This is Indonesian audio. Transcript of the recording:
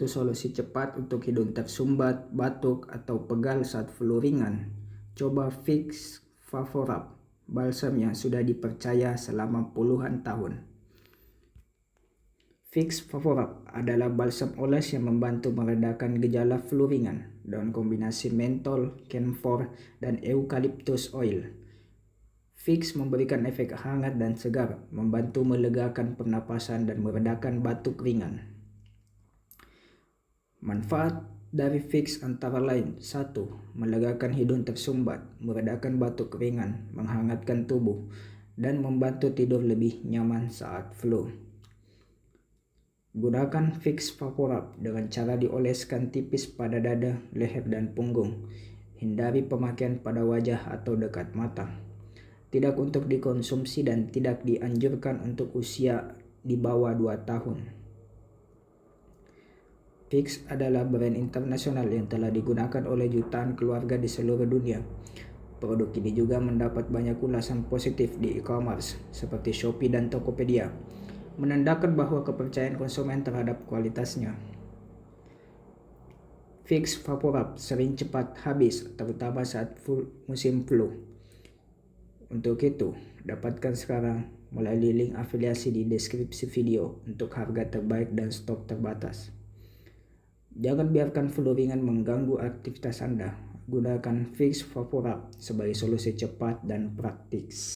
butuh solusi cepat untuk hidung tersumbat, batuk, atau pegal saat flu ringan, coba Vicks VapoRub. Balsamnya sudah dipercaya selama puluhan tahun. Vicks VapoRub adalah balsam oles yang membantu meredakan gejala flu ringan dengan kombinasi mentol, camphor, dan eucalyptus oil. Vicks memberikan efek hangat dan segar, membantu melegakan pernapasan dan meredakan batuk ringan. Manfaat dari Vicks antara lain: 1. Melegakan hidung tersumbat, meredakan batuk ringan, menghangatkan tubuh, dan membantu tidur lebih nyaman saat flu. Gunakan Vicks VapoRub dengan cara dioleskan tipis pada dada, leher, dan punggung. Hindari pemakaian pada wajah atau dekat mata. Tidak untuk dikonsumsi dan tidak dianjurkan untuk usia di bawah 2 tahun. Vicks adalah brand internasional yang telah digunakan oleh jutaan keluarga di seluruh dunia. Produk ini juga mendapat banyak ulasan positif di e-commerce seperti Shopee dan Tokopedia, menandakan bahwa kepercayaan konsumen terhadap kualitasnya. Vicks VapoRub sering cepat habis, terutama saat musim flu. Untuk itu, dapatkan sekarang melalui link afiliasi di deskripsi video untuk harga terbaik dan stok terbatas. Jangan biarkan flu ringan mengganggu aktivitas Anda. Gunakan Vicks VapoRub sebagai solusi cepat dan praktis.